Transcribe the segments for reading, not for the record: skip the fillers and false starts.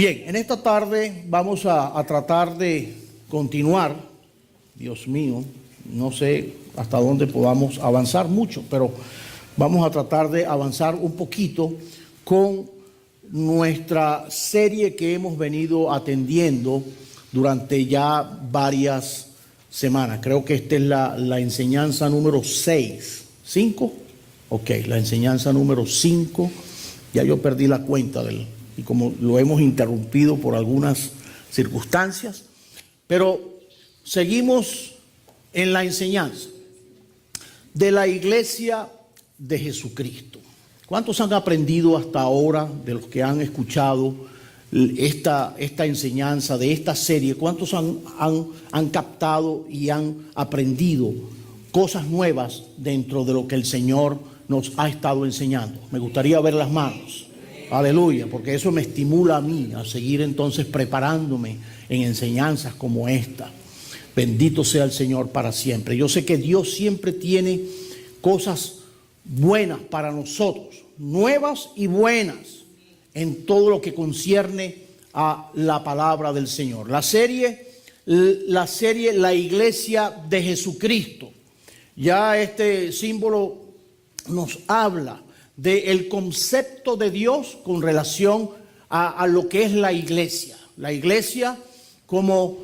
Bien, en esta tarde vamos a tratar de continuar. Dios mío, no sé hasta dónde podamos avanzar mucho, pero vamos a tratar de avanzar un poquito con nuestra serie que hemos venido atendiendo durante ya varias semanas. Creo que esta es la enseñanza número 6. ¿5? Ok, la enseñanza número 5. Ya yo perdí la cuenta y como lo hemos interrumpido por algunas circunstancias, pero seguimos en la enseñanza de la iglesia de Jesucristo. ¿Cuántos han aprendido hasta ahora de los que han escuchado esta enseñanza de esta serie? ¿Cuántos han captado y han aprendido cosas nuevas dentro de lo que el Señor nos ha estado enseñando? Me gustaría ver las manos. Aleluya, porque eso me estimula a mí a seguir entonces preparándome en enseñanzas como esta. Bendito sea el Señor para siempre. Yo sé que Dios siempre tiene cosas buenas para nosotros, nuevas y buenas en todo lo que concierne a la palabra del Señor. La serie La Iglesia de Jesucristo. Ya este símbolo nos habla del concepto de Dios con relación a lo que es la iglesia. La iglesia como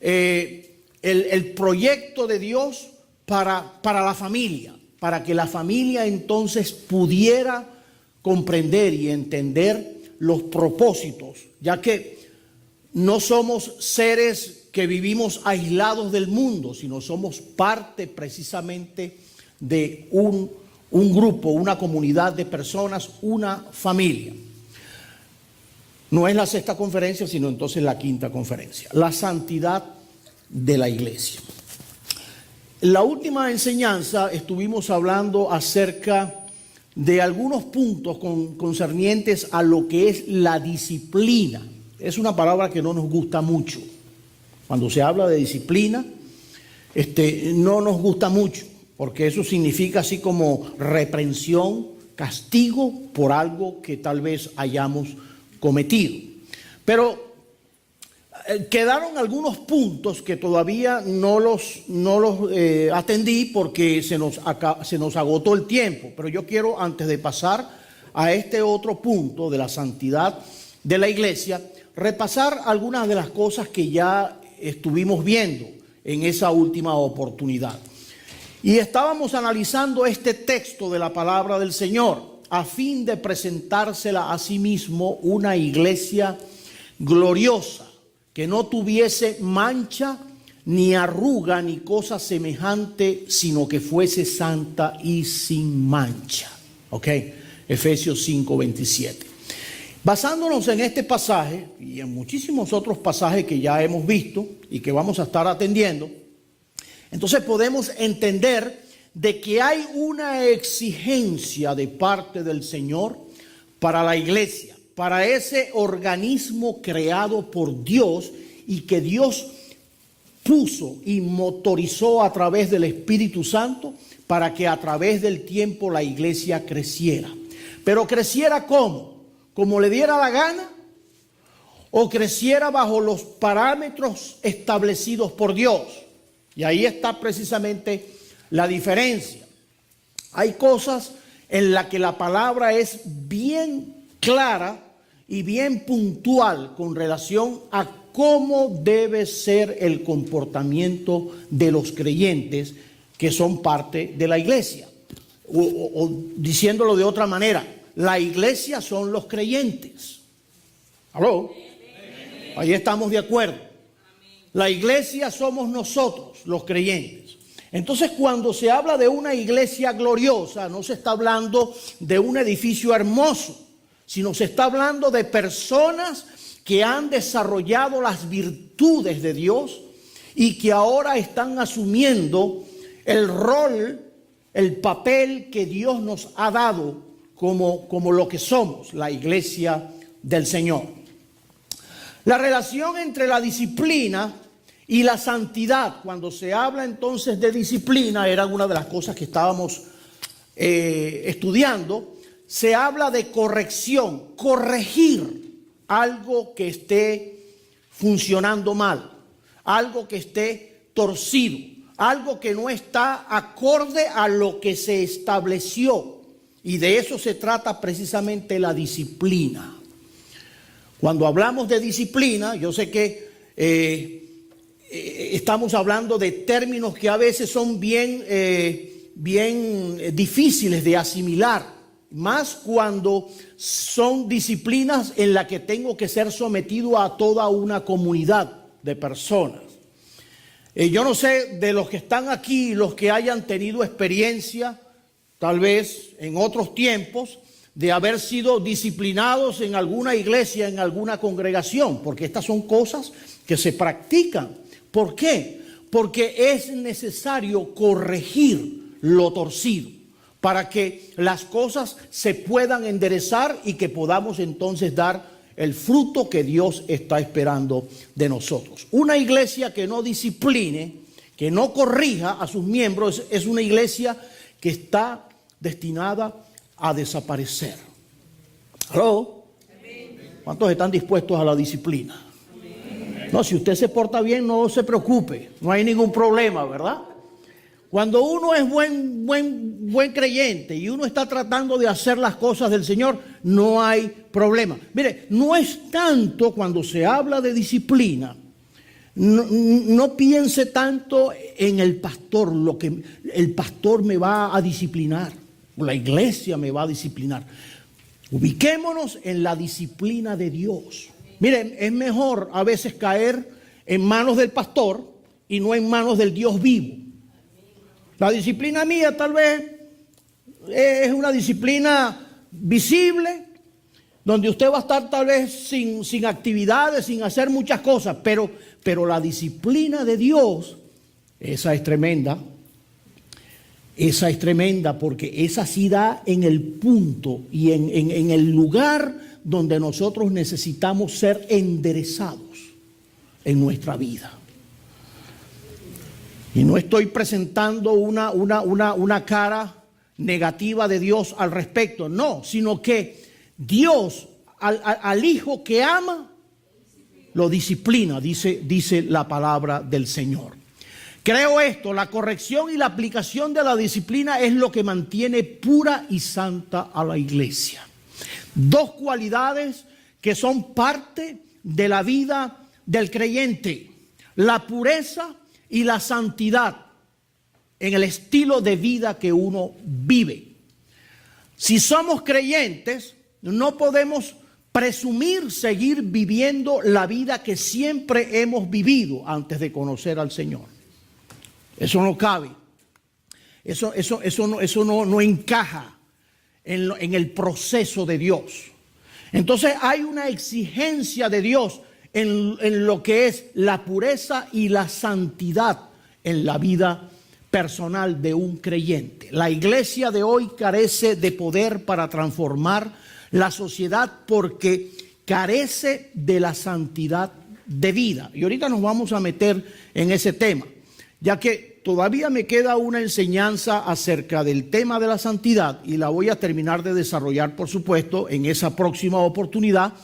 el proyecto de Dios para la familia, para que la familia entonces pudiera comprender y entender los propósitos, ya que no somos seres que vivimos aislados del mundo, sino somos parte precisamente de un grupo, una comunidad de personas, una familia. No es la sexta conferencia, sino entonces la quinta conferencia. La santidad de la iglesia. En la última enseñanza estuvimos hablando acerca de algunos puntos concernientes a lo que es la disciplina. Es una palabra que no nos gusta mucho. Cuando se habla de disciplina, no nos gusta mucho, porque eso significa así como reprensión, castigo por algo que tal vez hayamos cometido. Pero quedaron algunos puntos que todavía no los atendí porque se nos agotó el tiempo. Pero yo quiero, antes de pasar a este otro punto de la santidad de la iglesia, repasar algunas de las cosas que ya estuvimos viendo en esa última oportunidad. Y estábamos analizando este texto de la palabra del Señor a fin de presentársela a sí mismo una iglesia gloriosa, que no tuviese mancha, ni arruga, ni cosa semejante, sino que fuese santa y sin mancha. ¿Ok? Efesios 5:27. Basándonos en este pasaje y en muchísimos otros pasajes que ya hemos visto y que vamos a estar atendiendo, entonces podemos entender de que hay una exigencia de parte del Señor para la iglesia, para ese organismo creado por Dios y que Dios puso y motorizó a través del Espíritu Santo para que a través del tiempo la iglesia creciera. Pero creciera ¿cómo? ¿Como le diera la gana? ¿O creciera bajo los parámetros establecidos por Dios? Y ahí está precisamente la diferencia. Hay cosas en las que la palabra es bien clara y bien puntual con relación a cómo debe ser el comportamiento de los creyentes que son parte de la iglesia. O diciéndolo de otra manera, la iglesia son los creyentes. ¿Aló? Ahí estamos de acuerdo. La iglesia somos nosotros, los creyentes. Entonces, cuando se habla de una iglesia gloriosa, no se está hablando de un edificio hermoso, sino se está hablando de personas que han desarrollado las virtudes de Dios y que ahora están asumiendo el rol, el papel que Dios nos ha dado como lo que somos, la iglesia del Señor. La relación entre la disciplina y la santidad, cuando se habla entonces de disciplina, era una de las cosas que estábamos estudiando, se habla de corrección, corregir algo que esté funcionando mal, algo que esté torcido, algo que no está acorde a lo que se estableció. Y de eso se trata precisamente la disciplina. Cuando hablamos de disciplina, yo sé que estamos hablando de términos que a veces son bien difíciles de asimilar, más cuando son disciplinas en las que tengo que ser sometido a toda una comunidad de personas. Yo no sé de los que están aquí, los que hayan tenido experiencia, tal vez en otros tiempos, de haber sido disciplinados en alguna iglesia, en alguna congregación, porque estas son cosas que se practican. ¿Por qué? Porque es necesario corregir lo torcido para que las cosas se puedan enderezar y que podamos entonces dar el fruto que Dios está esperando de nosotros. Una iglesia que no discipline, que no corrija a sus miembros, es una iglesia que está destinada a desaparecer. ¿Aló? ¿Cuántos están dispuestos a la disciplina? No, si usted se porta bien, no se preocupe, no hay ningún problema, ¿verdad? Cuando uno es buen creyente y uno está tratando de hacer las cosas del Señor, no hay problema. Mire, no es tanto cuando se habla de disciplina, no piense tanto en el pastor, lo que el pastor me va a disciplinar, la iglesia me va a disciplinar. Ubiquémonos en la disciplina de Dios. Miren, es mejor a veces caer en manos del pastor y no en manos del Dios vivo. La disciplina mía tal vez es una disciplina visible, donde usted va a estar tal vez sin actividades, sin hacer muchas cosas, pero la disciplina de Dios, esa es tremenda. Esa es tremenda porque esa sí da en el punto y en el lugar donde nosotros necesitamos ser enderezados en nuestra vida. Y no estoy presentando una cara negativa de Dios al respecto, no, sino que Dios al hijo que ama lo disciplina, dice la palabra del Señor. Creo esto, la corrección y la aplicación de la disciplina es lo que mantiene pura y santa a la iglesia. Dos cualidades que son parte de la vida del creyente: la pureza y la santidad en el estilo de vida que uno vive. Si somos creyentes, no podemos presumir seguir viviendo la vida que siempre hemos vivido antes de conocer al Señor. Eso no cabe. Eso no encaja en el proceso de Dios. Entonces hay una exigencia de Dios en lo que es la pureza y la santidad en la vida personal de un creyente. La iglesia de hoy carece de poder para transformar la sociedad porque carece de la santidad de vida. Y ahorita nos vamos a meter en ese tema, ya que todavía me queda una enseñanza acerca del tema de la santidad y la voy a terminar de desarrollar, por supuesto, en esa próxima oportunidad,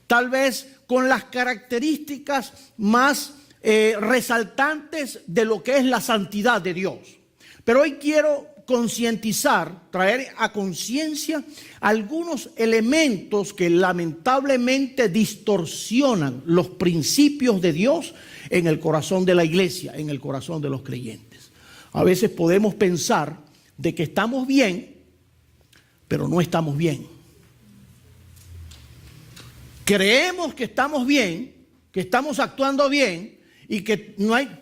tal vez con las características más resaltantes de lo que es la santidad de Dios. Pero hoy quiero concientizar, traer a conciencia algunos elementos que lamentablemente distorsionan los principios de Dios en el corazón de la iglesia, en el corazón de los creyentes. A veces podemos pensar de que estamos bien, pero no estamos bien. Creemos que estamos bien, que estamos actuando bien y que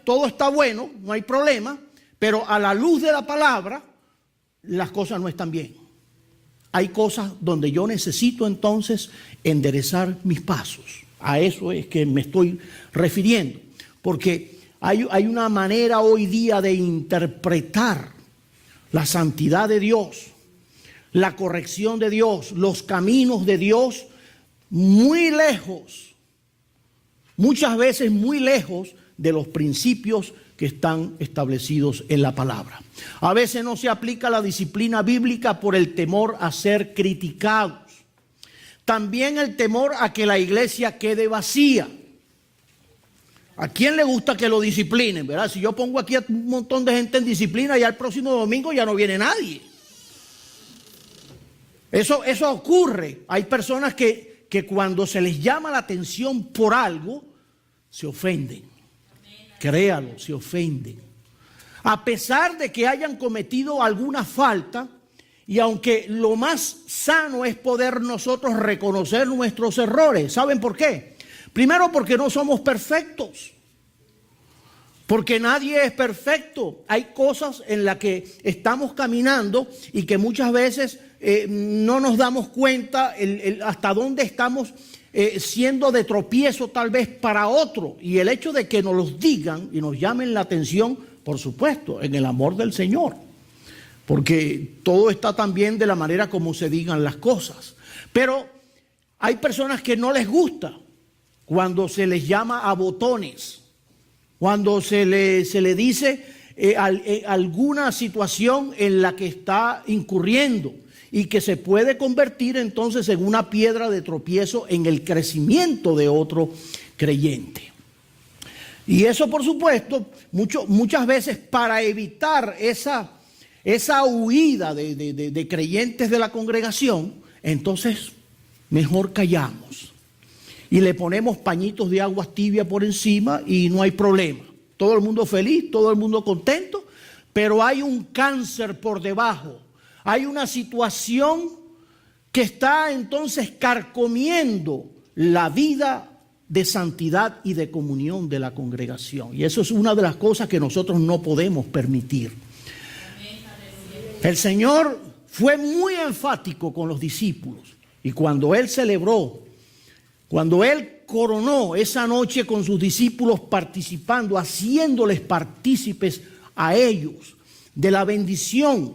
todo está bueno, no hay problema, pero a la luz de la palabra las cosas no están bien. Hay cosas donde yo necesito entonces enderezar mis pasos. A eso es que me estoy refiriendo, porque hay una manera hoy día de interpretar la santidad de Dios, la corrección de Dios, los caminos de Dios, muy lejos, muchas veces muy lejos de los principios que están establecidos en la palabra. A veces no se aplica la disciplina bíblica por el temor a ser criticados. también el temor a que la iglesia quede vacía. ¿A quién le gusta que lo disciplinen, verdad? Si yo pongo aquí a un montón de gente en disciplina, ya el próximo domingo ya no viene nadie. Eso ocurre. Hay personas que cuando se les llama la atención por algo, se ofenden. Créalo, se ofenden. A pesar de que hayan cometido alguna falta, y aunque lo más sano es poder nosotros reconocer nuestros errores. ¿Saben por qué? Primero, porque no somos perfectos. Porque nadie es perfecto. Hay cosas en las que estamos caminando y que muchas veces no nos damos cuenta hasta dónde estamos siendo de tropiezo tal vez para otro. Y el hecho de que nos los digan y nos llamen la atención, por supuesto, en el amor del Señor. Porque todo está también de la manera como se digan las cosas. Pero hay personas que no les gusta cuando se les llama a botones. Cuando se le dice alguna situación en la que está incurriendo y que se puede convertir entonces en una piedra de tropiezo en el crecimiento de otro creyente. Y eso, por supuesto, muchas veces para evitar esa huida de creyentes de la congregación, entonces mejor callamos. Y le ponemos pañitos de agua tibia por encima y no hay problema. Todo el mundo feliz, todo el mundo contento, pero hay un cáncer por debajo. Hay una situación que está entonces carcomiendo la vida de santidad y de comunión de la congregación. Y eso es una de las cosas que nosotros no podemos permitir. El Señor fue muy enfático con los discípulos. Y cuando Él celebró, cuando Él coronó esa noche con sus discípulos participando, haciéndoles partícipes a ellos de la bendición,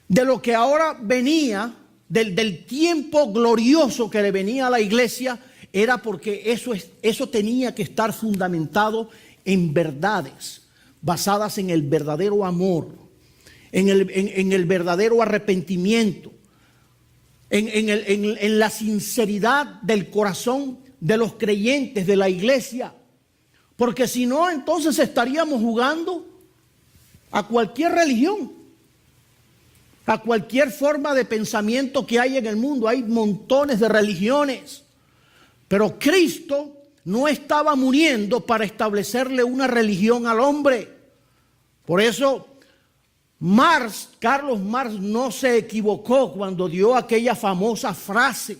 de lo que ahora venía, del tiempo glorioso que le venía a la iglesia, era porque eso tenía que estar fundamentado en verdades, basadas en el verdadero amor, en el verdadero arrepentimiento, en la sinceridad del corazón de los creyentes de la iglesia. Porque si no, entonces estaríamos jugando a cualquier religión, a cualquier forma de pensamiento que hay en el mundo. Hay montones de religiones, pero Cristo no estaba muriendo para establecerle una religión al hombre. Por eso Carlos Marx no se equivocó cuando dio aquella famosa frase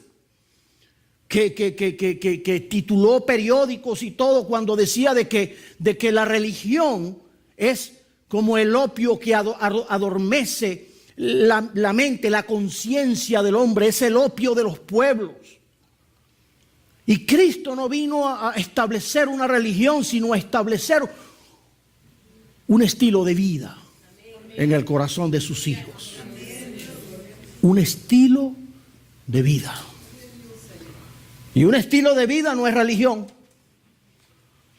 que tituló periódicos y todo, cuando decía de que la religión es como el opio que adormece la mente, la conciencia del hombre, es el opio de los pueblos. Y Cristo no vino a establecer una religión, sino a establecer un estilo de vida en el corazón de sus hijos. Un estilo de vida. Y un estilo de vida no es religión.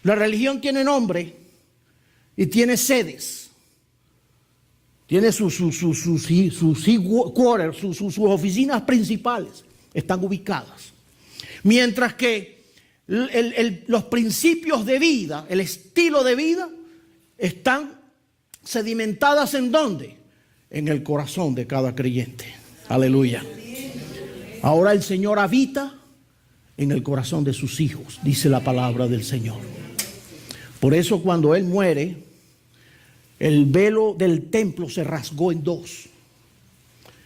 La religión tiene nombre y tiene sedes. Tiene sus headquarters, sus oficinas principales están ubicadas. Mientras que los principios de vida, el estilo de vida, están sedimentadas ¿en dónde? En el corazón de cada creyente. Aleluya. Ahora el Señor habita en el corazón de sus hijos, dice la palabra del Señor. Por eso cuando Él muere, el velo del templo se rasgó en dos.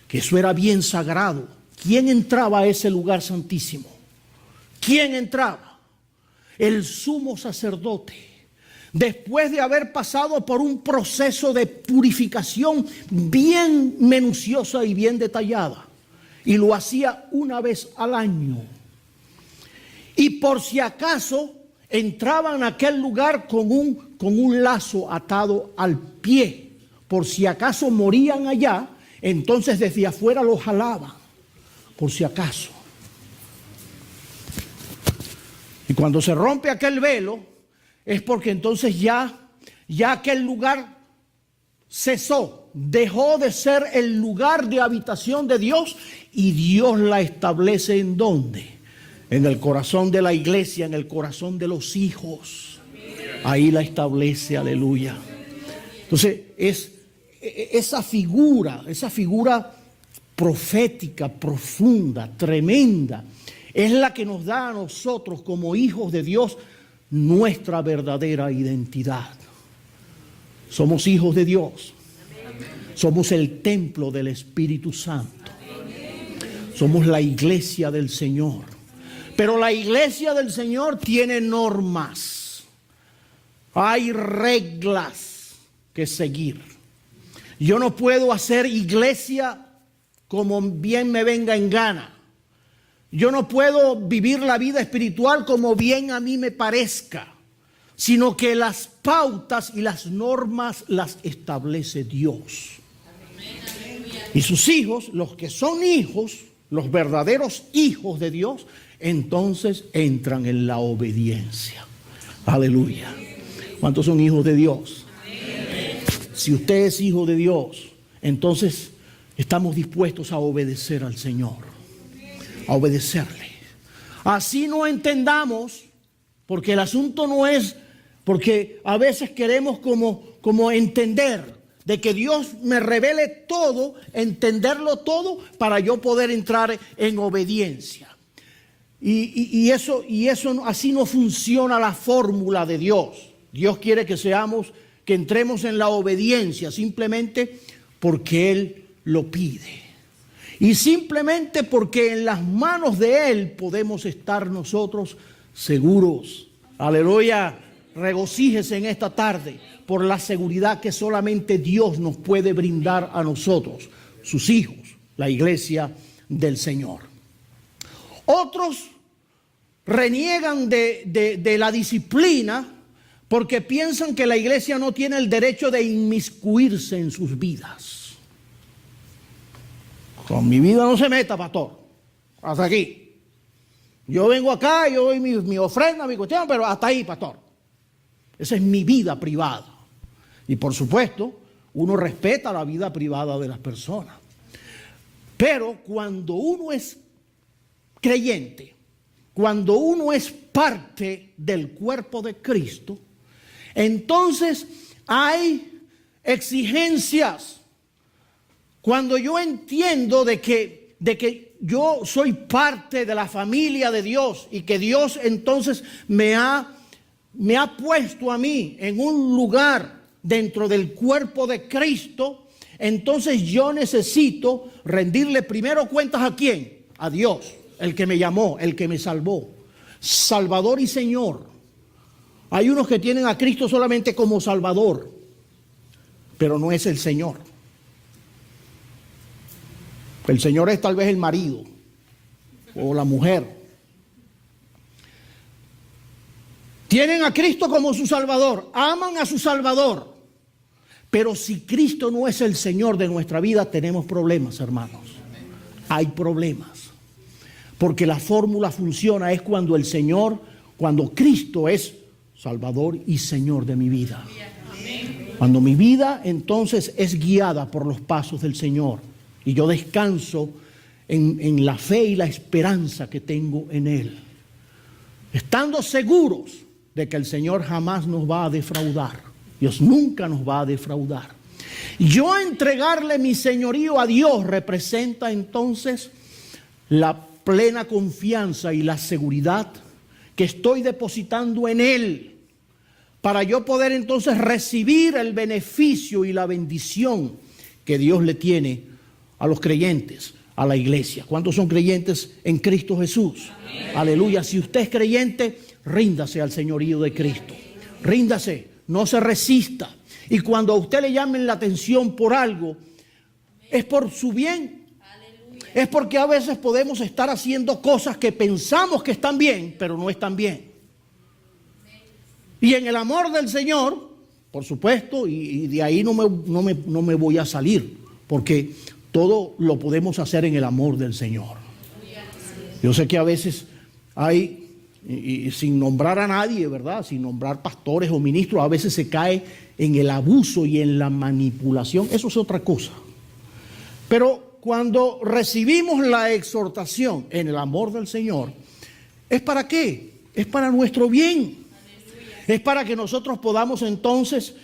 Que eso era bien sagrado. ¿Quién entraba a ese lugar santísimo? ¿Quién entraba? El sumo sacerdote. Después de haber pasado por un proceso de purificación bien minuciosa y bien detallada. Y lo hacía una vez al año. Y por si acaso entraban a aquel lugar con un lazo atado al pie. Por si acaso morían allá, entonces desde afuera los jalaban. Por si acaso. Y cuando se rompe aquel velo, es porque entonces ya aquel lugar cesó dejó de ser el lugar de habitación de Dios y Dios la establece ¿en dónde? En el corazón de la iglesia, en el corazón de los hijos. Ahí la establece, aleluya. Entonces es esa figura profética, profunda, tremenda, es la que nos da a nosotros como hijos de Dios nuestra verdadera identidad. Somos hijos de Dios. Somos el templo del Espíritu Santo. Somos la iglesia del Señor. Pero la iglesia del Señor tiene normas. Hay reglas que seguir. Yo no puedo hacer iglesia como bien me venga en gana. Yo no puedo vivir la vida espiritual como bien a mí me parezca, sino que las pautas y las normas las establece Dios. Y sus hijos, los que son hijos, los verdaderos hijos de Dios, entonces entran en la obediencia. Aleluya. ¿Cuántos son hijos de Dios? Si usted es hijo de Dios, entonces estamos dispuestos a obedecer al Señor, a obedecerle. Así no entendamos, porque el asunto no es, porque a veces queremos como entender de que Dios me revele todo, entenderlo todo para yo poder entrar en obediencia. Y eso así no funciona la fórmula de Dios. Dios quiere que entremos en la obediencia simplemente porque Él lo pide. Y simplemente porque en las manos de Él podemos estar nosotros seguros. Aleluya. Regocíjese en esta tarde por la seguridad que solamente Dios nos puede brindar a nosotros, sus hijos, la iglesia del Señor. Otros reniegan de la disciplina porque piensan que la iglesia no tiene el derecho de inmiscuirse en sus vidas. Con mi vida no se meta, pastor. Hasta aquí. Yo vengo acá, yo doy mi ofrenda, mi cuestión, pero hasta ahí, pastor. Esa es mi vida privada. Y por supuesto, uno respeta la vida privada de las personas. Pero cuando uno es creyente, cuando uno es parte del cuerpo de Cristo, entonces hay exigencias. Cuando yo entiendo de que yo soy parte de la familia de Dios y que Dios entonces me ha puesto a mí en un lugar dentro del cuerpo de Cristo, entonces yo necesito rendirle primero cuentas ¿a quién? A Dios, el que me llamó, el que me salvó, Salvador y Señor. Hay unos que tienen a Cristo solamente como Salvador, pero no es el Señor. El Señor es tal vez el marido o la mujer. Tienen a Cristo como su Salvador, aman a su Salvador. Pero si Cristo no es el Señor de nuestra vida, tenemos problemas, hermanos. Hay problemas. Porque la fórmula funciona es cuando cuando Cristo es Salvador y Señor de mi vida. Cuando mi vida entonces es guiada por los pasos del Señor y yo descanso en la fe y la esperanza que tengo en Él, estando seguros de que el Señor jamás nos va a defraudar. Dios nunca nos va a defraudar. Yo entregarle mi señorío a Dios representa entonces la plena confianza y la seguridad que estoy depositando en Él para yo poder entonces recibir el beneficio y la bendición que Dios le tiene a los creyentes, a la iglesia. ¿Cuántos son creyentes en Cristo Jesús? Amén. Aleluya. Si usted es creyente, ríndase al señorío de Cristo. Ríndase, no se resista. Y cuando a usted le llamen la atención por algo, es por su bien. Aleluya. Es porque a veces podemos estar haciendo cosas que pensamos que están bien, pero no están bien. Y en el amor del Señor, por supuesto, y de ahí no me voy a salir, porque todo lo podemos hacer en el amor del Señor. Yo sé que a veces hay y sin nombrar a nadie, ¿verdad? Sin nombrar pastores o ministros, a veces se cae en el abuso y en la manipulación. Eso es otra cosa. Pero cuando recibimos la exhortación en el amor del Señor, ¿es para qué? Es para nuestro bien. Es para que nosotros podamos entonces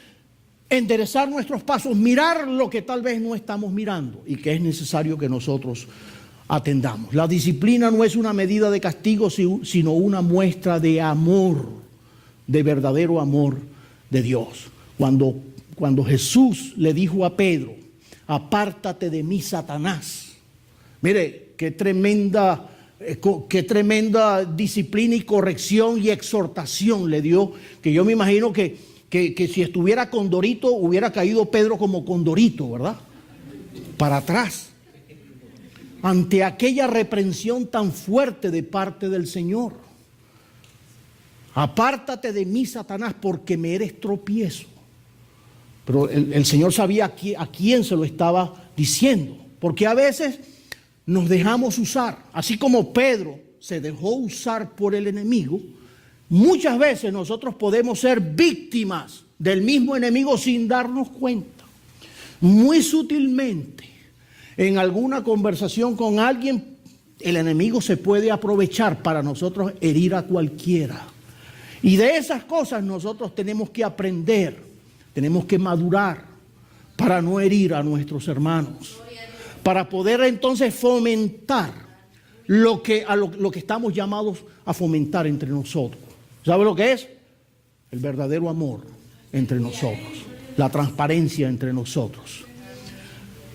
enderezar nuestros pasos, mirar lo que tal vez no estamos mirando y que es necesario que nosotros atendamos. La disciplina no es una medida de castigo, sino una muestra de amor, de verdadero amor de Dios. Cuando Jesús le dijo a Pedro, apártate de mí, Satanás. Mire, qué tremenda disciplina y corrección y exhortación le dio, que yo me imagino que si estuviera Condorito, hubiera caído Pedro como Condorito, ¿verdad? Para atrás. Ante aquella reprensión tan fuerte de parte del Señor. Apártate de mí, Satanás, porque me eres tropiezo. Pero el Señor sabía a quién se lo estaba diciendo. Porque a veces nos dejamos usar. Así como Pedro se dejó usar por el enemigo, muchas veces nosotros podemos ser víctimas del mismo enemigo sin darnos cuenta. Muy sutilmente, en alguna conversación con alguien, el enemigo se puede aprovechar para nosotros herir a cualquiera. Y de esas cosas nosotros tenemos que aprender, tenemos que madurar para no herir a nuestros hermanos, para poder entonces fomentar lo que estamos llamados a fomentar entre nosotros. ¿Sabe lo que es? El verdadero amor entre nosotros, la transparencia entre nosotros.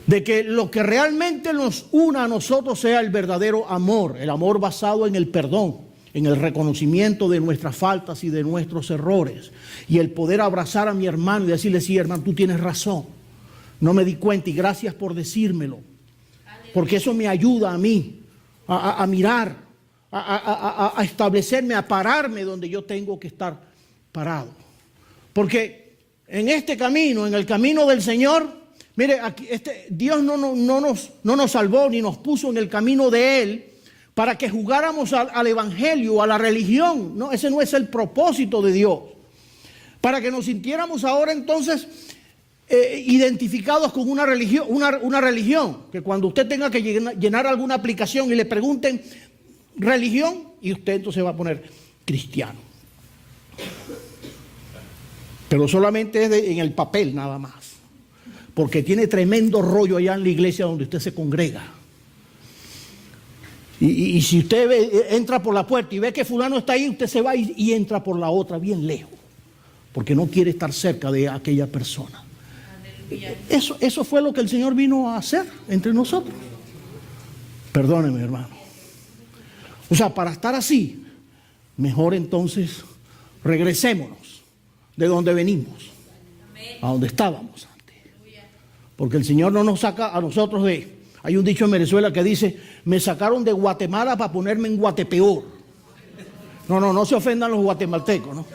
De que lo que realmente nos una a nosotros sea el verdadero amor, el amor basado en el perdón, en el reconocimiento de nuestras faltas y de nuestros errores, y el poder abrazar a mi hermano y decirle, sí, hermano, tú tienes razón, no me di cuenta y gracias por decírmelo, porque eso me ayuda a mí a mirar, a establecerme, a pararme donde yo tengo que estar parado. Porque en este camino, en el camino del Señor, mire, aquí, Dios no nos salvó ni nos puso en el camino de Él para que jugáramos al evangelio, a la religión. No, ese no es el propósito de Dios. Para que nos sintiéramos ahora entonces identificados con una religión, que cuando usted tenga que llenar alguna aplicación y le pregunten religión, y usted entonces va a poner cristiano. Pero solamente es en el papel nada más. Porque tiene tremendo rollo allá en la iglesia donde usted se congrega. Y si usted entra por la puerta y ve que fulano está ahí, usted se va y entra por la otra bien lejos. Porque no quiere estar cerca de aquella persona. Eso fue lo que el Señor vino a hacer entre nosotros. Perdóneme, hermano. O sea, para estar así, mejor entonces regresémonos de donde venimos, a donde estábamos. Porque el Señor no nos saca a nosotros de... Hay un dicho en Venezuela que dice, me sacaron de Guatemala para ponerme en Guatepeor. No se ofendan los guatemaltecos, ¿no?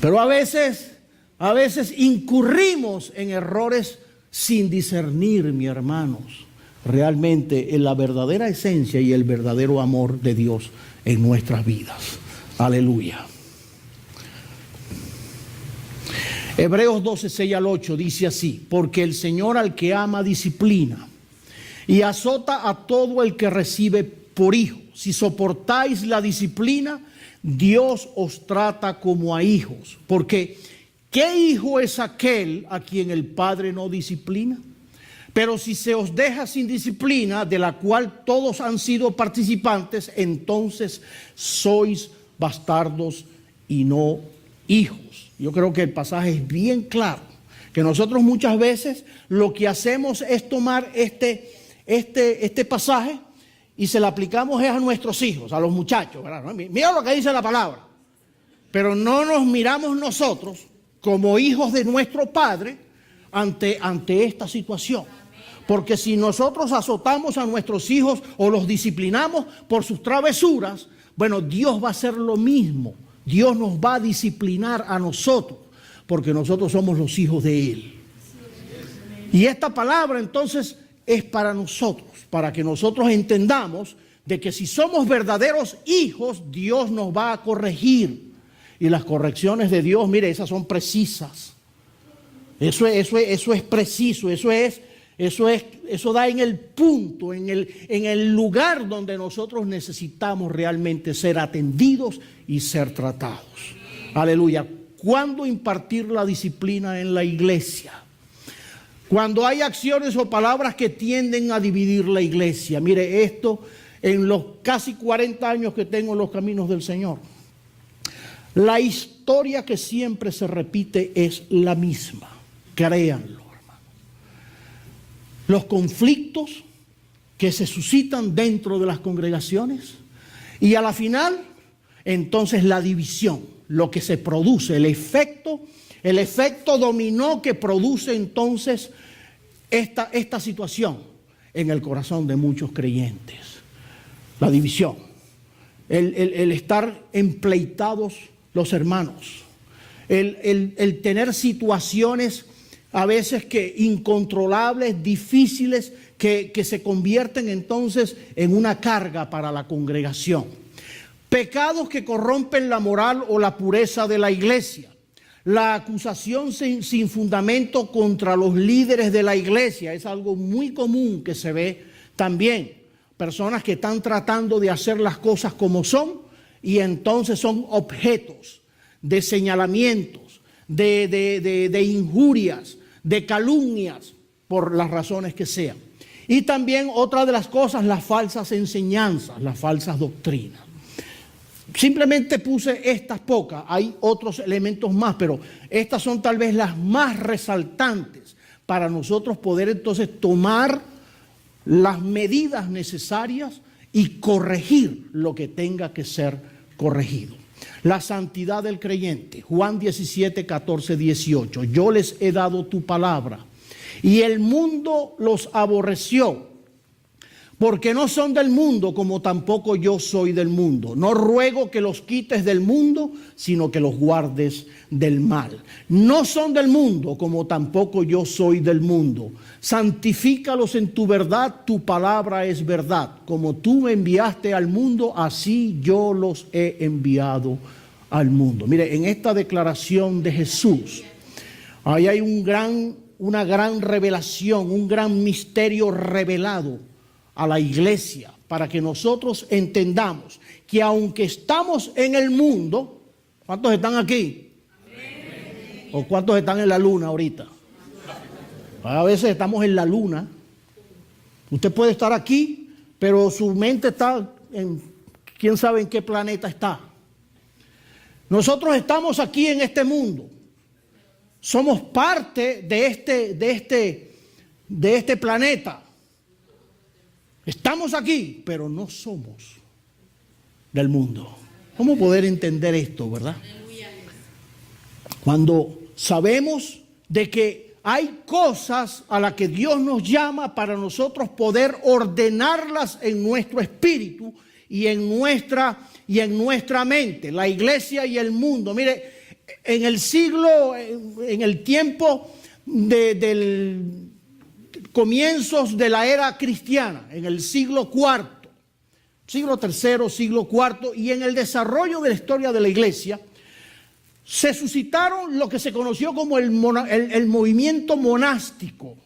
Pero a veces incurrimos en errores sin discernir, mis hermanos, realmente en la verdadera esencia y el verdadero amor de Dios en nuestras vidas. Aleluya. Hebreos 12, 6 al 8 dice así, porque el Señor al que ama disciplina y azota a todo el que recibe por hijo. Si soportáis la disciplina, Dios os trata como a hijos. Porque ¿qué hijo es aquel a quien el Padre no disciplina? Pero si se os deja sin disciplina, de la cual todos han sido participantes, entonces sois bastardos y no hijos. Yo creo que el pasaje es bien claro, que nosotros muchas veces lo que hacemos es tomar este pasaje y se lo aplicamos a nuestros hijos, a los muchachos, ¿verdad? Mira lo que dice la palabra, pero no nos miramos nosotros como hijos de nuestro Padre ante esta situación. Porque si nosotros azotamos a nuestros hijos o los disciplinamos por sus travesuras, bueno, Dios va a hacer lo mismo. Dios nos va a disciplinar a nosotros, porque nosotros somos los hijos de Él. Y esta palabra entonces es para nosotros. para que nosotros entendamos de que si somos verdaderos hijos, Dios nos va a corregir. Y las correcciones de Dios, mire, esas son precisas. Eso es preciso, eso da en el punto, en el lugar donde nosotros necesitamos realmente ser atendidos y ser tratados. Aleluya. ¿Cuándo impartir la disciplina en la iglesia? Cuando hay acciones o palabras que tienden a dividir la iglesia. Mire, esto en los casi 40 años que tengo en los caminos del Señor. La historia que siempre se repite es la misma. Créanlo, hermano. Los conflictos que se suscitan dentro de las congregaciones y a la final, entonces la división, lo que se produce, el efecto dominó que produce entonces esta situación en el corazón de muchos creyentes. La división, el estar empleitados los hermanos, el tener situaciones a veces que incontrolables, difíciles, que se convierten entonces en una carga para la congregación. Pecados que corrompen la moral o la pureza de la iglesia. La acusación sin fundamento contra los líderes de la iglesia es algo muy común que se ve también. Personas que están tratando de hacer las cosas como son y entonces son objetos de señalamientos, de injurias, de calumnias, por las razones que sean. Y también otra de las cosas, las falsas enseñanzas, las falsas doctrinas. Simplemente puse estas pocas, hay otros elementos más, pero estas son tal vez las más resaltantes para nosotros poder entonces tomar las medidas necesarias y corregir lo que tenga que ser corregido. La santidad del creyente, Juan 17, 14, 18. Yo les he dado tu palabra y el mundo los aborreció, porque no son del mundo como tampoco yo soy del mundo. No ruego que los quites del mundo, sino que los guardes del mal. No son del mundo como tampoco yo soy del mundo. Santifícalos en tu verdad, tu palabra es verdad. Como tú me enviaste al mundo, así yo los he enviado al mundo. Mire, en esta declaración de Jesús, ahí hay una gran revelación, un gran misterio revelado a la iglesia, para que nosotros entendamos que aunque estamos en el mundo, ¿cuántos están aquí? Amén. ¿O cuántos están en la luna ahorita? A veces estamos en la luna. Usted puede estar aquí, pero su mente está en quién sabe en qué planeta está. Nosotros estamos aquí en este mundo. Somos parte de este planeta. Estamos aquí, pero no somos del mundo. ¿Cómo poder entender esto, verdad? Cuando sabemos de que hay cosas a las que Dios nos llama para nosotros poder ordenarlas en nuestro espíritu y en nuestra mente, la iglesia y el mundo. Mire, en el tiempo del comienzos de la era cristiana, en el siglo IV, siglo III, siglo IV, y en el desarrollo de la historia de la iglesia, se suscitaron lo que se conoció como el movimiento monástico.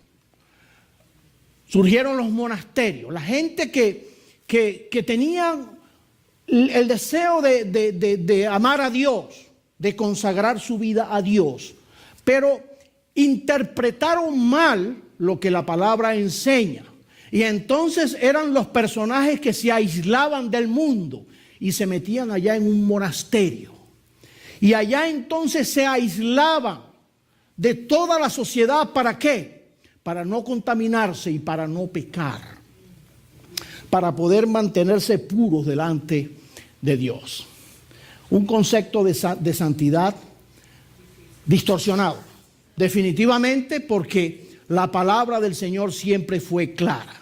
Surgieron los monasterios, la gente que tenía el deseo de amar a Dios, de consagrar su vida a Dios, pero interpretaron mal lo que la palabra enseña. Y entonces eran los personajes que se aislaban del mundo y se metían allá en un monasterio. Y allá entonces se aislaban de toda la sociedad. ¿Para qué? Para no contaminarse y para no pecar. Para poder mantenerse puros delante de Dios. Un concepto de santidad distorsionado. Definitivamente, porque la palabra del Señor siempre fue clara.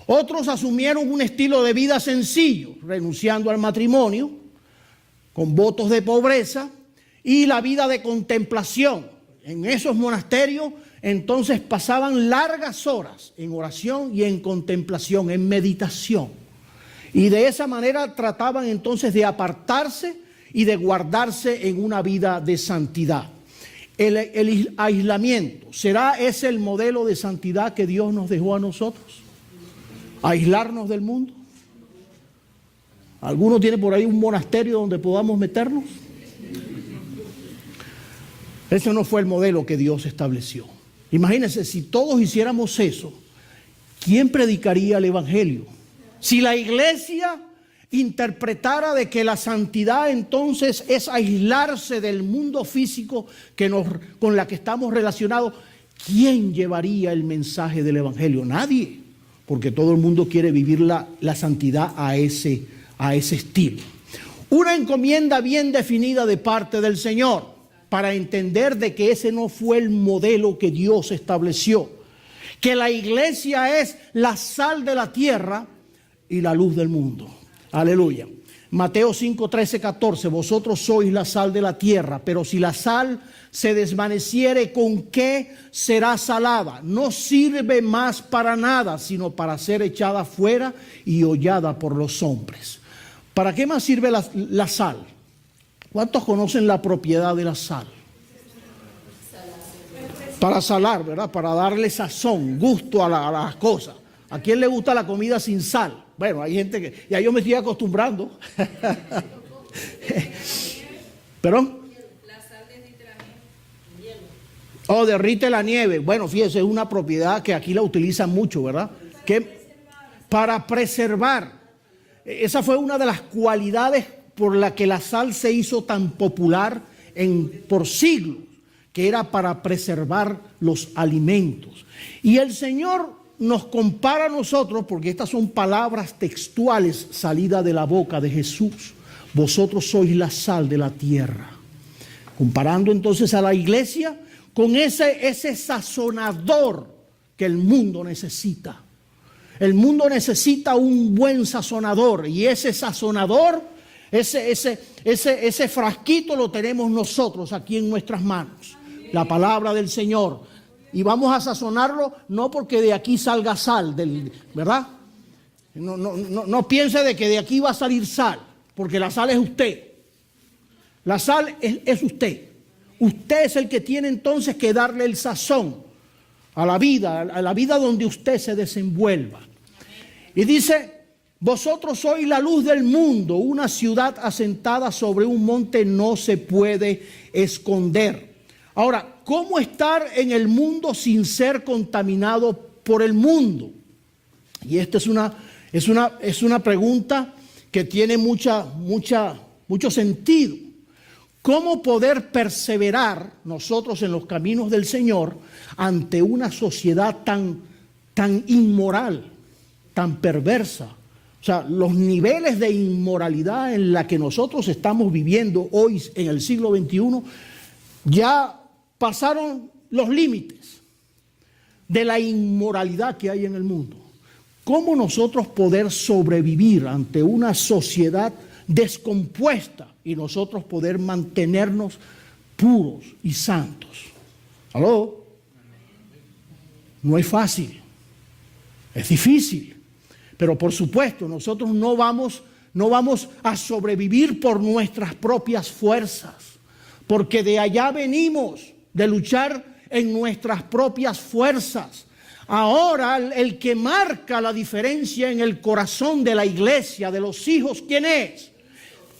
Otros asumieron un estilo de vida sencillo, renunciando al matrimonio, con votos de pobreza y la vida de contemplación. en esos monasterios, entonces pasaban largas horas en oración y en contemplación, en meditación. Y de esa manera trataban entonces de apartarse y de guardarse en una vida de santidad. El aislamiento, ¿será ese el modelo de santidad que Dios nos dejó a nosotros? ¿Aislarnos del mundo? ¿Alguno tiene por ahí un monasterio donde podamos meternos? Ese no fue el modelo que Dios estableció. Imagínense, si todos hiciéramos eso, ¿quién predicaría el evangelio? Si la iglesia interpretara de que la santidad entonces es aislarse del mundo físico con la que estamos relacionados, ¿quién llevaría el mensaje del evangelio? Nadie, porque todo el mundo quiere vivir la santidad a ese estilo. Una encomienda bien definida de parte del Señor para entender de que ese no fue el modelo que Dios estableció, que la iglesia es la sal de la tierra y la luz del mundo. Aleluya. Mateo 5, 13, 14. Vosotros sois la sal de la tierra, pero si la sal se desvaneciere, ¿con qué será salada? No sirve más para nada, sino para ser echada fuera y hollada por los hombres. ¿Para qué más sirve la sal? ¿Cuántos conocen la propiedad de la sal? Para salar, ¿verdad? Para darle sazón, gusto a las cosas. ¿A quién le gusta la comida sin sal? Bueno, hay gente que ya yo me estoy acostumbrando. ¿Perdón? La sal derrite la nieve. Oh, derrite la nieve. Bueno, fíjese, es una propiedad que aquí la utilizan mucho, ¿verdad? Para preservar. Esa fue una de las cualidades por la que la sal se hizo tan popular por siglos, que era para preservar los alimentos. Y el Señor nos compara a nosotros, porque estas son palabras textuales salidas de la boca de Jesús. Vosotros sois la sal de la tierra. Comparando entonces a la iglesia con ese sazonador que el mundo necesita. El mundo necesita un buen sazonador, y ese sazonador, ese frasquito lo tenemos nosotros aquí en nuestras manos. La palabra del Señor. Y vamos a sazonarlo no porque de aquí salga sal, ¿verdad? No piense de que de aquí va a salir sal, porque la sal es usted. La sal es usted. Usted es el que tiene entonces que darle el sazón a la vida donde usted se desenvuelva. Y dice, vosotros sois la luz del mundo, una ciudad asentada sobre un monte no se puede esconder. Ahora, ¿cómo estar en el mundo sin ser contaminado por el mundo? Y esta es una pregunta que tiene mucho sentido. ¿Cómo poder perseverar nosotros en los caminos del Señor ante una sociedad tan inmoral, tan perversa? O sea, los niveles de inmoralidad en la que nosotros estamos viviendo hoy en el siglo XXI ya pasaron los límites de la inmoralidad que hay en el mundo. ¿Cómo nosotros poder sobrevivir ante una sociedad descompuesta y nosotros poder mantenernos puros y santos? ¿Aló? No es fácil, es difícil, pero por supuesto nosotros no vamos a sobrevivir por nuestras propias fuerzas, porque de allá venimos, de luchar en nuestras propias fuerzas. Ahora el que marca la diferencia en el corazón de la iglesia, de los hijos, ¿quién es?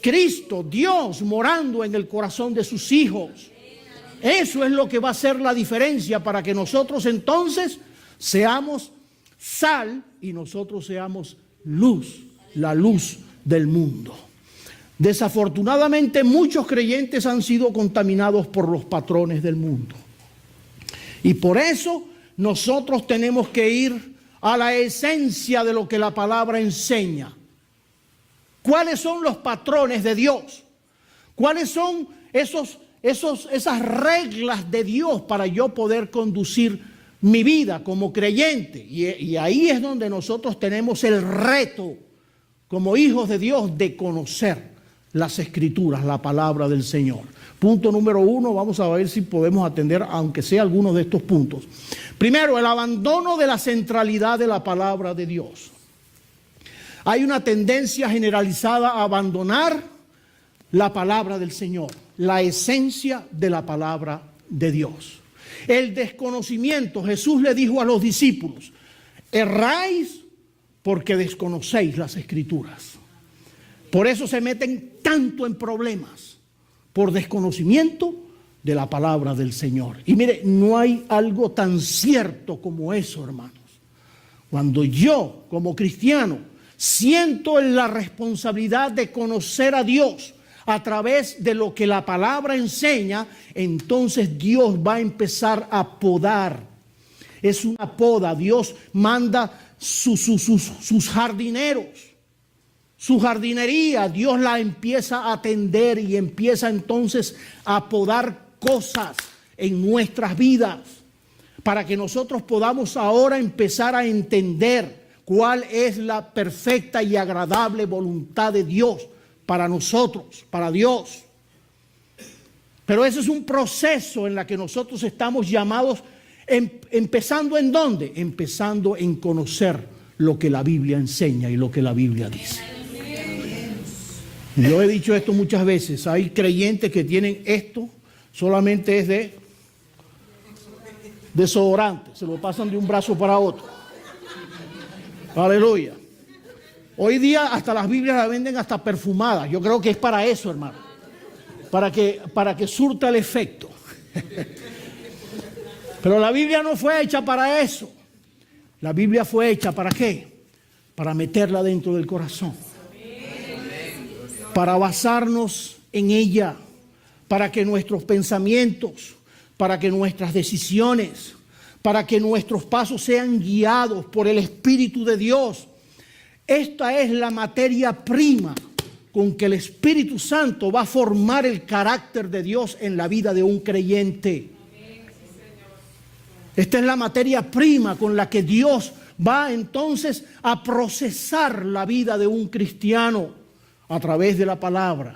Cristo, Dios morando en el corazón de sus hijos. Eso es lo que va a hacer la diferencia para que nosotros entonces seamos sal y nosotros seamos luz, la luz del mundo. Desafortunadamente muchos creyentes han sido contaminados por los patrones del mundo. Y por eso nosotros tenemos que ir a la esencia de lo que la palabra enseña. ¿Cuáles son los patrones de Dios? ¿Cuáles son esas reglas de Dios para yo poder conducir mi vida como creyente? Y ahí es donde nosotros tenemos el reto como hijos de Dios de conocer las Escrituras, la palabra del Señor. Punto número 1, vamos a ver si podemos atender, aunque sea algunos de estos puntos. Primero, el abandono de la centralidad de la palabra de Dios. Hay una tendencia generalizada a abandonar la palabra del Señor, la esencia de la palabra de Dios. El desconocimiento, Jesús le dijo a los discípulos, erráis porque desconocéis las Escrituras. Por eso se meten tanto en problemas, por desconocimiento de la palabra del Señor. Y mire, no hay algo tan cierto como eso, hermanos. Cuando yo, como cristiano, siento la responsabilidad de conocer a Dios a través de lo que la palabra enseña, entonces Dios va a empezar a podar. Es una poda. Dios manda sus jardineros, su jardinería. Dios la empieza a atender y empieza entonces a podar cosas en nuestras vidas para que nosotros podamos ahora empezar a entender cuál es la perfecta y agradable voluntad de Dios para nosotros, para Dios. Pero ese es un proceso en el que nosotros estamos llamados, empezando ¿en dónde? Empezando en conocer lo que la Biblia enseña y lo que la Biblia dice. Yo he dicho esto muchas veces, hay creyentes que tienen esto, solamente es de desodorante, se lo pasan de un brazo para otro. Aleluya. Hoy día hasta las Biblias las venden hasta perfumadas. Yo creo que es para eso, hermano. Para que surta el efecto. Pero la Biblia no fue hecha para eso. La Biblia fue hecha ¿para qué? Para meterla dentro del corazón. Para basarnos en ella. Para que nuestros pensamientos, para que nuestras decisiones, para que nuestros pasos sean guiados por el Espíritu de Dios. Esta es la materia prima con que el Espíritu Santo va a formar el carácter de Dios en la vida de un creyente. Esta es la materia prima con la que Dios va entonces a procesar la vida de un cristiano a través de la palabra.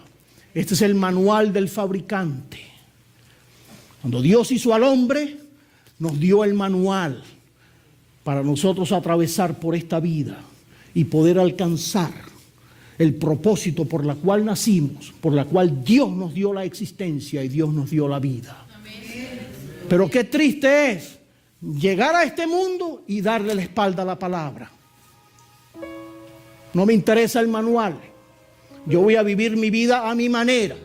Este es el manual del fabricante. Cuando Dios hizo al hombre, nos dio el manual para nosotros atravesar por esta vida y poder alcanzar el propósito por la cual nacimos, por la cual Dios nos dio la existencia y Dios nos dio la vida. Pero qué triste es llegar a este mundo y darle la espalda a la palabra. No me interesa el manual. Yo voy a vivir mi vida a mi manera.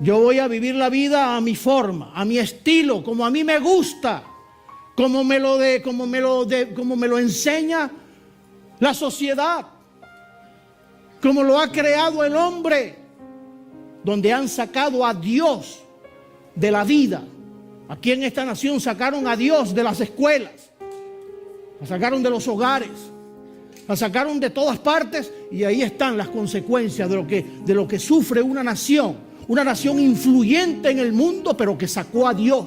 Yo voy a vivir la vida a mi forma, a mi estilo, como a mí me gusta, como me lo enseña la sociedad, como lo ha creado el hombre, donde han sacado a Dios de la vida. Aquí en esta nación sacaron a Dios de las escuelas, la sacaron de los hogares, la sacaron de todas partes, y ahí están las consecuencias de lo que sufre una nación influyente en el mundo, pero que sacó a Dios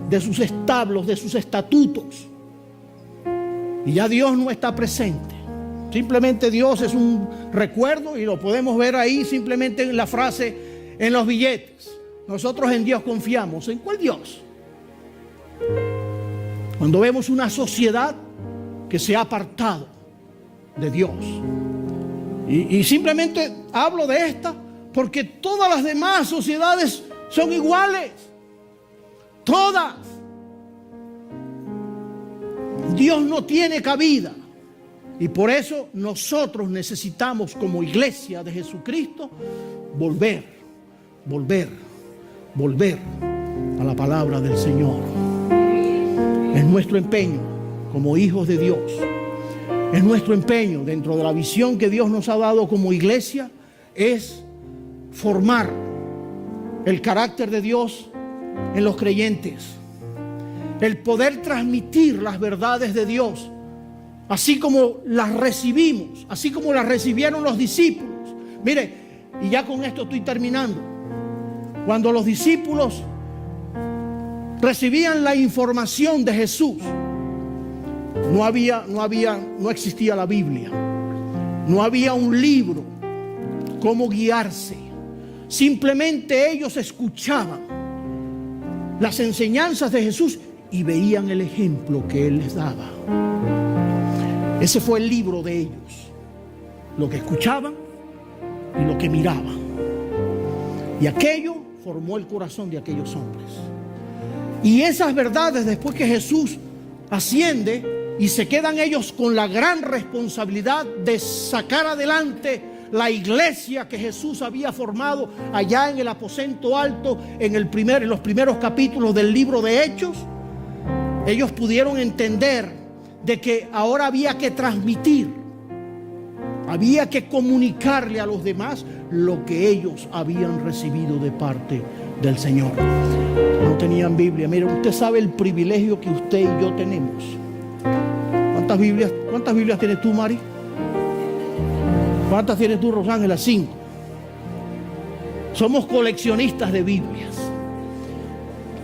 de sus establos, de sus estatutos. Y ya Dios no está presente. Simplemente Dios es un recuerdo, y lo podemos ver ahí simplemente en la frase, en los billetes. Nosotros en Dios confiamos. ¿En cuál Dios? Cuando vemos una sociedad que se ha apartado de Dios. Y simplemente hablo de esta porque todas las demás sociedades son iguales. Todas. Dios no tiene cabida. Y por eso nosotros necesitamos, como iglesia de Jesucristo, volver a la palabra del Señor. Es nuestro empeño como hijos de Dios. Es nuestro empeño dentro de la visión que Dios nos ha dado como iglesia, es formar el carácter de Dios en los creyentes. El poder transmitir las verdades de Dios, así como las recibimos, así como las recibieron los discípulos. Mire, y ya con esto estoy terminando. Cuando los discípulos recibían la información de Jesús, no existía la Biblia, no había un libro cómo guiarse, Simplemente ellos escuchaban las enseñanzas de Jesús y veían el ejemplo que Él les daba. Ese fue el libro de ellos, lo que escuchaban y lo que miraban. Y aquello formó el corazón de aquellos hombres. Y esas verdades, después que Jesús asciende y se quedan ellos con la gran responsabilidad de sacar adelante la iglesia que Jesús había formado allá en el aposento alto, en los primeros capítulos del libro de Hechos, ellos pudieron entender de que ahora había que transmitir, había que comunicarle a los demás lo que ellos habían recibido de parte del Señor. No tenían Biblia. Mire, usted sabe el privilegio que usted y yo tenemos. ¿Cuántas Biblias tienes tú, Mari? ¿Cuántas tienes tú, Rosángela? 5. Somos coleccionistas de Biblias.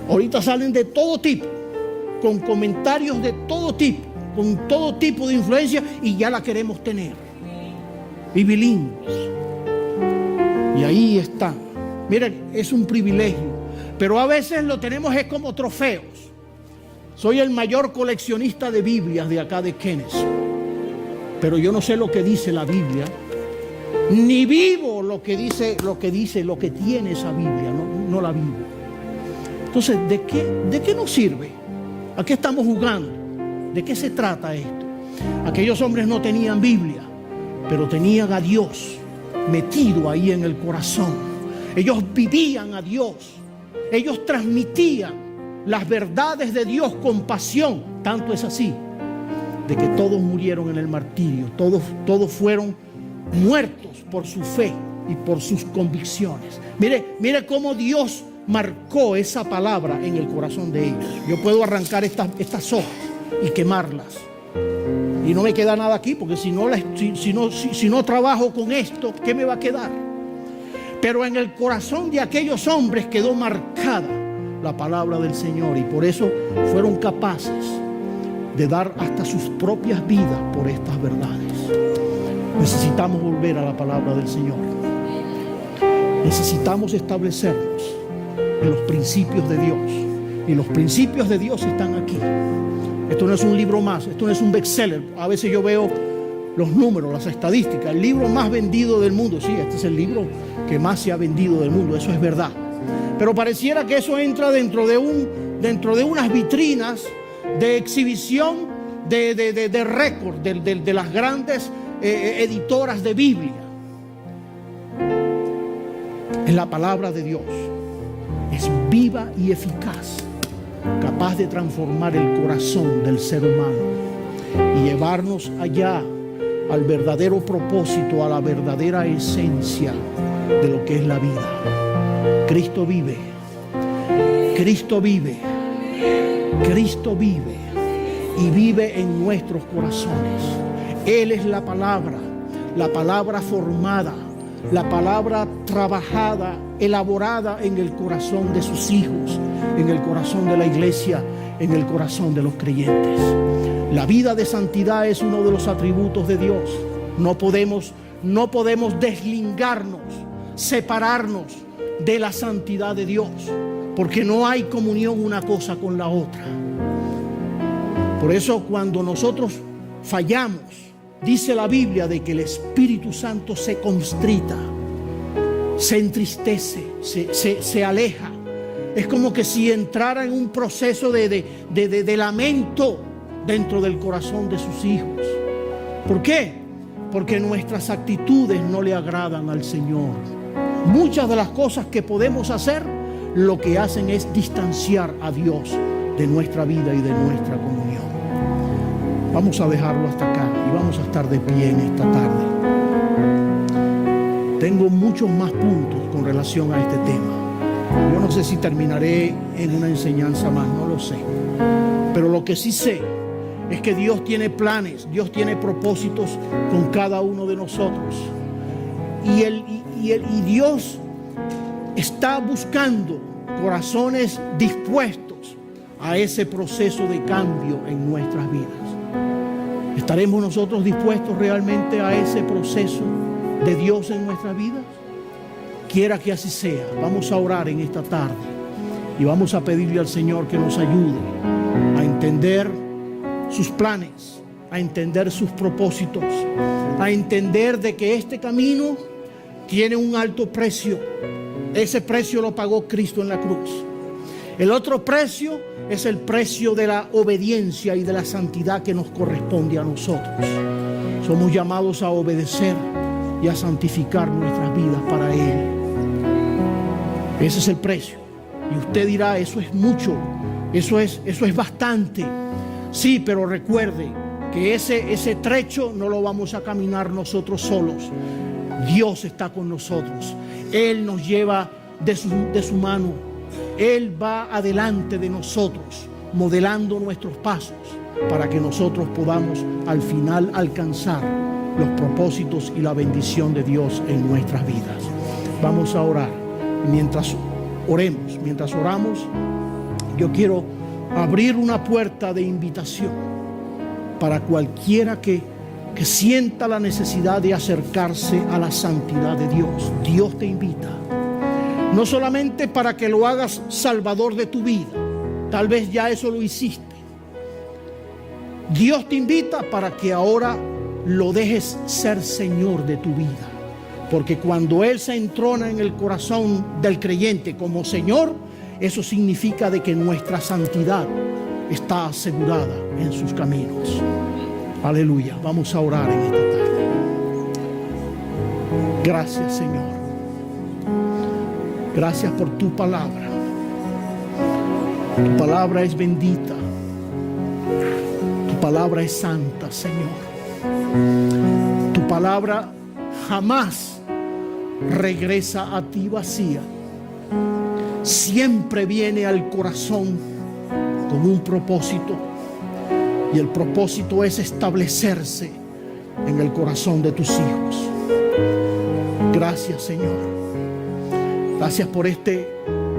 Ahorita salen de todo tipo, con comentarios de todo tipo, con todo tipo de influencia, y ya la queremos tener. Y bilingües. Y ahí está. Miren, es un privilegio. Pero a veces lo tenemos es como trofeos. Soy el mayor coleccionista de Biblias de acá de Kenneth. Pero yo no sé lo que dice la Biblia. Ni vivo lo que tiene esa Biblia. No la vivo. Entonces, ¿de qué nos sirve? ¿A qué estamos jugando? ¿De qué se trata esto? Aquellos hombres no tenían Biblia, pero tenían a Dios metido ahí en el corazón. Ellos vivían a Dios. Ellos transmitían las verdades de Dios con pasión. Tanto es así de que todos murieron en el martirio. Todos fueron muertos por su fe y por sus convicciones. Mire cómo Dios marcó esa palabra en el corazón de ellos. Yo puedo arrancar estas hojas y quemarlas. Y no me queda nada aquí, porque si no trabajo con esto, ¿qué me va a quedar? Pero en el corazón de aquellos hombres quedó marcada la palabra del Señor, y por eso fueron capaces de dar hasta sus propias vidas por estas verdades. Necesitamos volver a la palabra del Señor. Necesitamos establecernos en los principios de Dios, y los principios de Dios están aquí. Esto no es un libro más, esto no es un bestseller. A veces yo veo los números, las estadísticas, el libro más vendido del mundo. Sí, este es el libro que más se ha vendido del mundo, eso es verdad. Pero pareciera que eso entra dentro de unas vitrinas de exhibición de récord de las grandes editoras de Biblia. Es la palabra de Dios. Es viva y eficaz, capaz de transformar el corazón del ser humano y llevarnos allá al verdadero propósito, a la verdadera esencia de lo que es la vida. Cristo vive. Cristo vive. Cristo vive y vive en nuestros corazones. Él es la palabra formada, la palabra trabajada, elaborada en el corazón de sus hijos, en el corazón de la iglesia, en el corazón de los creyentes. La vida de santidad es uno de los atributos de Dios. No podemos deslingarnos, separarnos de la santidad de Dios, porque no hay comunión una cosa con la otra. Por eso cuando nosotros fallamos, dice la Biblia de que el Espíritu Santo se constrita, se entristece, se aleja. Es como que si entrara en un proceso de lamento dentro del corazón de sus hijos. ¿Por qué? Porque nuestras actitudes no le agradan al Señor. Muchas de las cosas que podemos hacer, lo que hacen es distanciar a Dios de nuestra vida y de nuestra comunión. Vamos a dejarlo hasta acá y vamos a estar de pie en esta tarde. Tengo muchos más puntos con relación a este tema. Yo no sé si terminaré en una enseñanza más, no lo sé. Pero lo que sí sé es que Dios tiene planes, Dios tiene propósitos con cada uno de nosotros. Y Dios está buscando corazones dispuestos a ese proceso de cambio en nuestras vidas. ¿Estaremos nosotros dispuestos realmente a ese proceso de Dios en nuestras vidas? quiera que así sea, vamos a orar en esta tarde y vamos a pedirle al Señor que nos ayude a entender sus planes, a entender sus propósitos, a entender de que este camino tiene un alto precio. Ese precio lo pagó Cristo en la cruz. El otro precio es el precio de la obediencia y de la santidad que nos corresponde a nosotros. Somos llamados a obedecer y a santificar nuestras vidas para Él. Ese es el precio. Y usted dirá, eso es mucho, eso es bastante. Sí, pero recuerde que ese trecho no lo vamos a caminar nosotros solos. Dios está con nosotros. Él nos lleva de su mano. Él va adelante de nosotros, modelando nuestros pasos para que nosotros podamos al final alcanzar los propósitos y la bendición de Dios en nuestras vidas. Vamos a orar. Mientras oramos, yo quiero abrir una puerta de invitación para cualquiera que sienta la necesidad de acercarse a la santidad de Dios. Dios te invita. No solamente para que lo hagas salvador de tu vida, tal vez ya eso lo hiciste. Dios te invita para que ahora lo dejes ser Señor de tu vida. Porque cuando Él se entrona en el corazón del creyente como Señor, eso significa de que nuestra santidad está asegurada en sus caminos. Aleluya. Vamos a orar en esta tarde. Gracias, Señor. Gracias por tu palabra. Tu palabra es bendita. Tu palabra es santa, Señor. Tu palabra jamás regresa a ti vacía. Siempre viene al corazón con un propósito. Y el propósito es establecerse en el corazón de tus hijos. Gracias, Señor. Gracias por este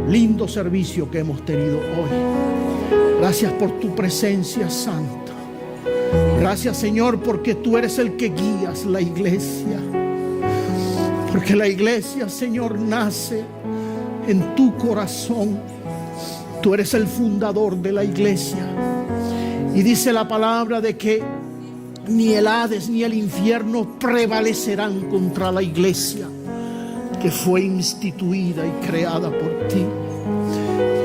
lindo servicio que hemos tenido hoy. Gracias por tu presencia santa. Gracias, Señor, porque tú eres el que guías la iglesia. Porque la iglesia, Señor, nace en tu corazón. Tú eres el fundador de la iglesia. Y dice la palabra de que ni el Hades ni el infierno prevalecerán contra la iglesia que fue instituida y creada por ti.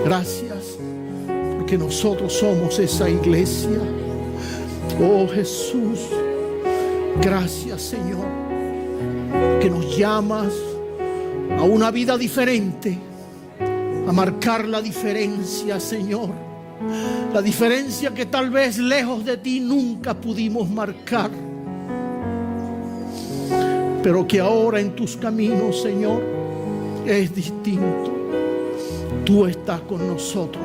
Gracias, porque nosotros somos esa iglesia. Oh Jesús, gracias, Señor, que nos llamas a una vida diferente, a marcar la diferencia, Señor. La diferencia que tal vez lejos de ti nunca pudimos marcar, pero que ahora en tus caminos, Señor, es distinto. Tú estás con nosotros.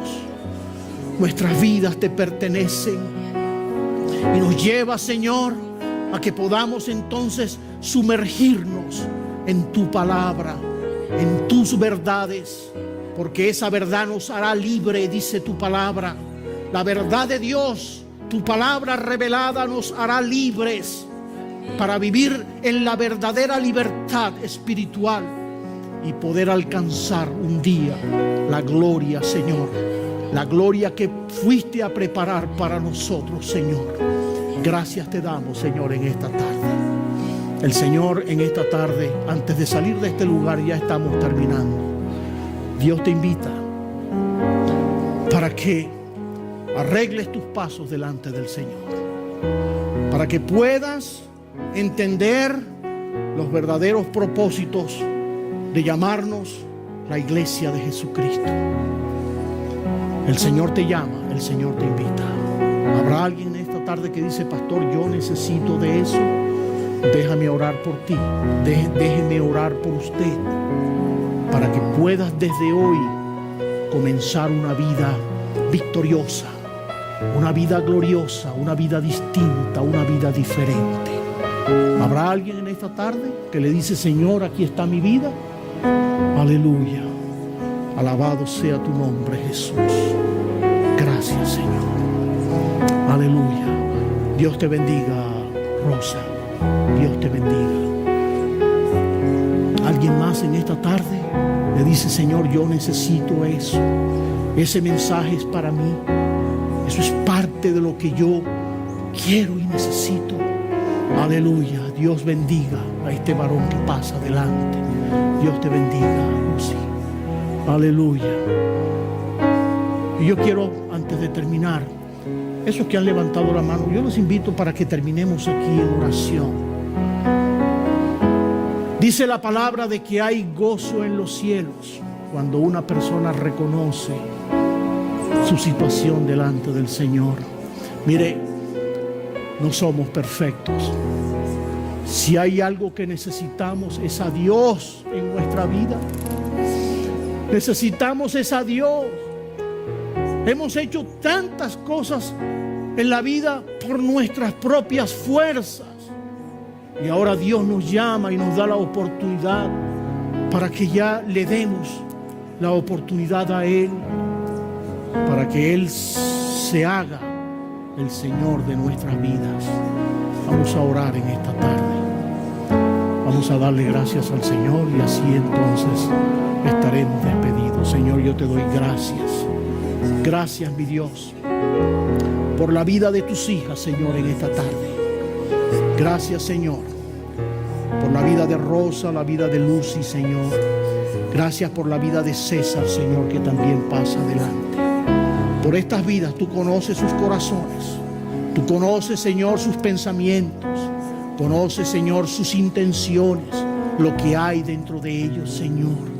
Nuestras vidas te pertenecen. Y nos lleva, Señor, a que podamos entonces sumergirnos en tu palabra, en tus verdades, porque esa verdad nos hará libre, dice tu palabra. La verdad de Dios, tu palabra revelada, nos hará libres para vivir en la verdadera libertad espiritual y poder alcanzar un día la gloria, Señor, la gloria que fuiste a preparar para nosotros, Señor. Gracias te damos, Señor, en esta tarde. El Señor, en esta tarde, antes de salir de este lugar, ya estamos terminando. Dios te invita para que arregles tus pasos delante del Señor, para que puedas entender los verdaderos propósitos de llamarnos la iglesia de Jesucristo. El Señor te llama, el Señor te invita. ¿Habrá alguien en esta tarde que dice: pastor, yo necesito de eso? Déjame orar por ti, déjeme orar por usted, para que puedas desde hoy comenzar una vida victoriosa, una vida gloriosa, una vida distinta, una vida diferente. ¿Habrá alguien en esta tarde que le dice: Señor, aquí está mi vida? Aleluya. Alabado sea tu nombre, Jesús. Gracias, Señor. Aleluya. Dios te bendiga, Rosa. Dios te bendiga. Alguien Alguien más en esta tarde le dice: Señor, yo necesito eso. Ese mensaje es para mí. Eso es parte de lo que yo quiero y necesito. Aleluya. Dios bendiga a este varón que pasa adelante. Dios te bendiga, Lucy. Aleluya. Y yo quiero, antes de terminar, esos que han levantado la mano, yo los invito para que terminemos aquí en oración. Dice la palabra de que hay gozo en los cielos cuando una persona reconoce su situación delante del Señor. Mire, no somos perfectos. Si hay algo que necesitamos es a Dios en nuestra vida. Necesitamos es a Dios. Hemos hecho tantas cosas en la vida por nuestras propias fuerzas. Y ahora Dios nos llama y nos da la oportunidad para que ya le demos la oportunidad a Él, para que Él se haga el Señor de nuestras vidas. Vamos a orar en esta tarde. Vamos a darle gracias al Señor y así entonces estaremos despedidos. Señor, yo te doy gracias. Gracias, mi Dios, por la vida de tus hijas, Señor, en esta tarde. Gracias, Señor, por la vida de Rosa, la vida de Lucy, Señor. Gracias por la vida de César, Señor, que también pasa adelante. Por estas vidas, tú conoces sus corazones. Tú conoces, Señor, sus pensamientos. Conoces, Señor, sus intenciones, lo que hay dentro de ellos, Señor.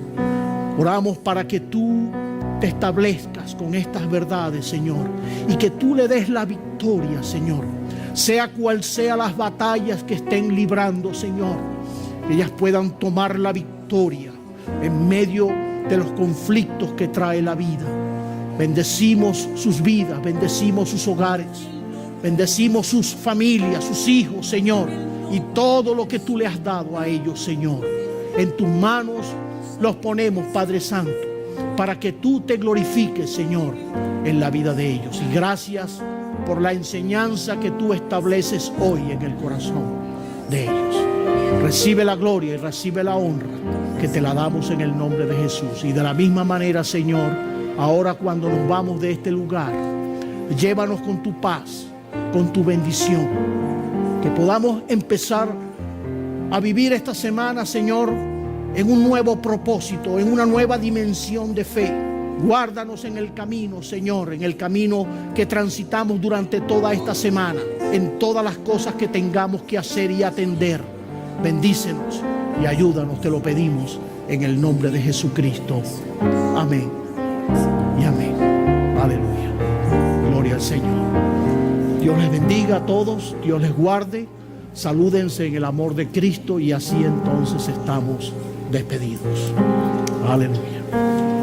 Oramos para que tú te establezcas con estas verdades, Señor, y que tú le des la victoria, Señor. Sea cual sea las batallas que estén librando, Señor, que ellas puedan tomar la victoria en medio de los conflictos que trae la vida. Bendecimos sus vidas, bendecimos sus hogares, bendecimos sus familias, sus hijos, Señor, y todo lo que tú le has dado a ellos, Señor. En tus manos los ponemos, Padre Santo, para que tú te glorifiques, Señor, en la vida de ellos. Y gracias por la enseñanza que tú estableces hoy en el corazón de ellos. Recibe la gloria y recibe la honra que te la damos en el nombre de Jesús. Y de la misma manera, Señor, ahora cuando nos vamos de este lugar, llévanos con tu paz, con tu bendición, que podamos empezar a vivir esta semana, Señor, en un nuevo propósito, en una nueva dimensión de fe. Guárdanos en el camino, Señor, en el camino que transitamos durante toda esta semana, en todas las cosas que tengamos que hacer y atender. Bendícenos y ayúdanos, te lo pedimos en el nombre de Jesucristo. Amén y amén. Aleluya. Gloria al Señor. Dios les bendiga a todos, Dios les guarde. Salúdense en el amor de Cristo y así entonces estamos despedidos. Aleluya.